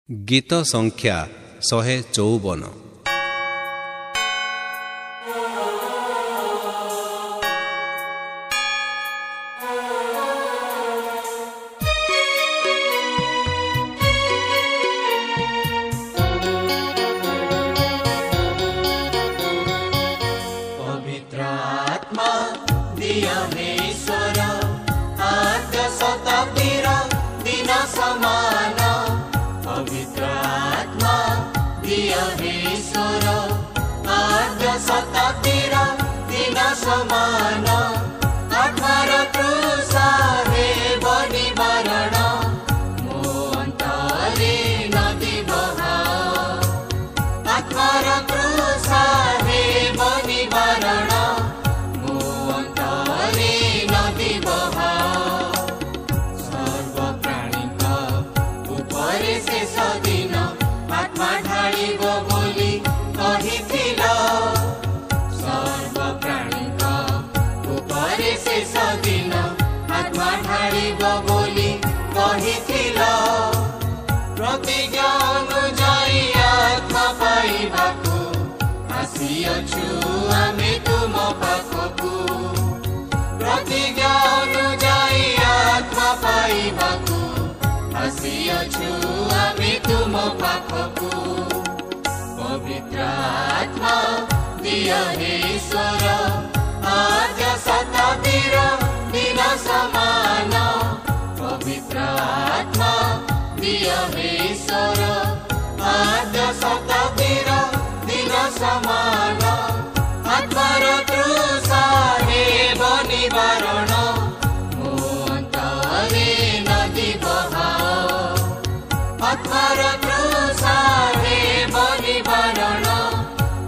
गीत संख्या 154। पवित्र आत्मा दिय हे ईश्वर आज शताब्दीर दिन समान। पवित्र आत्मा दिय हे ईश्वर आज शताब्दीर दिन समान। आत्मार तृषा हेब निवारण मो अंतरे नदी बहाओ। आत्मार तृषा हेब निवारण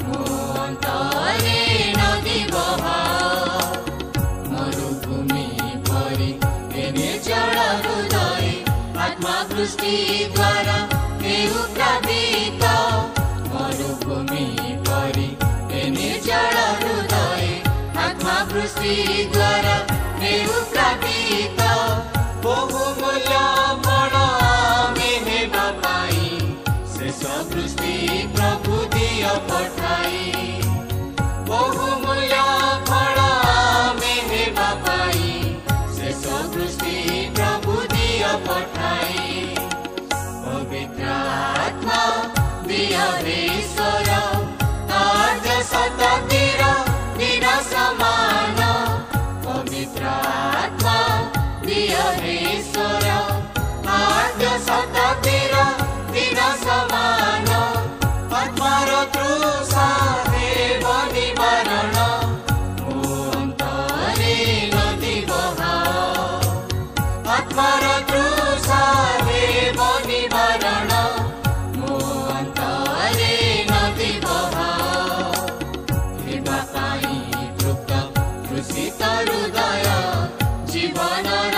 मो अंतरे नदी बहाओ। मरुभूमि परि एने जल हृदय आत्मा वृष्टि द्वारा हेउ प्लावित। मरुभूमि परि एने जल हृदय आत्मा वृष्टि द्वारा हेउ प्लावित। बहुमूल्य फल आमे हेबा पाई शेष वृष्टि प्रभु दिय पठाई। बहुमूल्य फल आमे हेबा पाई शेष वृष्टि प्रभु दिय पठाई। पवित्र आत्मा दिय हे ईश्वर आज शताब्दीर दिन समान। पवित्र आत्मा दिय हे ईश्वर आज शताब्दीर दिन समान। आत्मार तृषा हेब निवारण मो अंतरे नदी बहाओ। आत्मार तृषा हेब निवारण मो अंतरे नदी बहाओ। हेबा पाई तृप्त तृषित हृदय जीवनर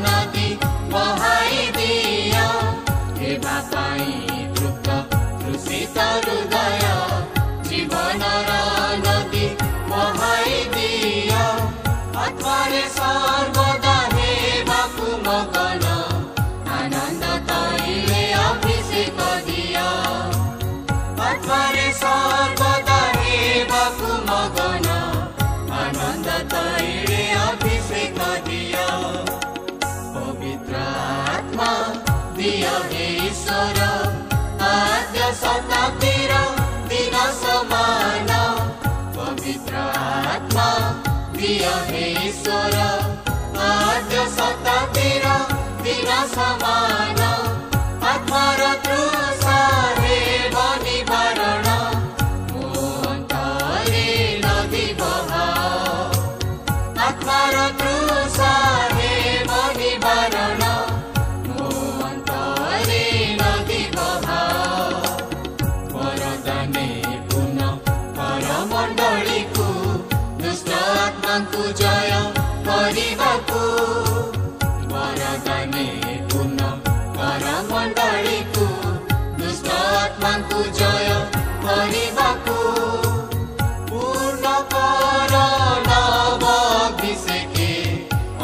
नदी बहाई दिय। हेबा पाई तृप्त तृषित हृदय जीवनर नदी बहाई दिय। आत्मारे सर्वदा हेबाकु मगन आनंद तैले अभिषेक दिय। आत्मारे सर्वदा हेबाकु मगन आनंद तैले अभिषेक दिय। पवित्र आत्मा दिय हे ईश्वर आज शताब्दीर दिन समान। पवित्र आत्मा दिय हे ईश्वर आज शताब्दीर दिन समान। आत्मार तृषा हेब निवारण मो अंतरे नदी बहाओ। आत्मार तृषा हेब निवारण मो अंतरे नदी बहाओ। वरदाने पुनः परमंडली को दुष्ट आत्मा को जय करबाकू। वरदाने पुनः परमंडली को दुष्ट आत्मा को जय करबाकू। पूर्ण कर नव अभिषेके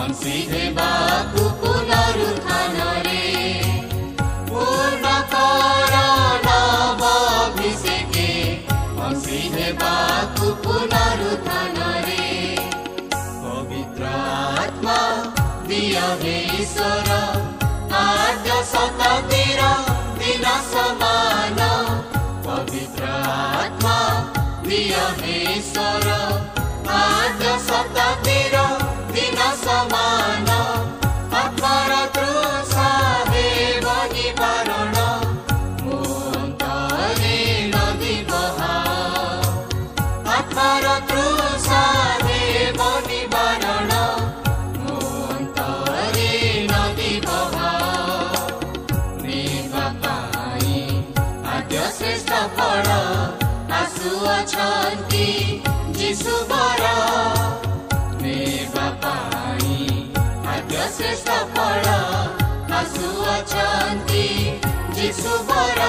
अंशी हेबाकू पुनरुत्थान रे। पूर्ण कर ईश्वर आद्य शताब्दीर दिन समान पवित्र आत्मा दिय हे ईश्वर आद्य शताब्दीर दिन समान आत्मार तृषा हे बहि बारण मो अंतरे नदी बहा आत्मार तृषा हे बहि बारण मो अंतरे नदी बहा नेबा पाई आद्य श्रेष्ठ फल आसुअछन्ति जीशु बर नेबा पाई आद्य श्रेष्ठ फल आसुअछन्ति जीशु बर।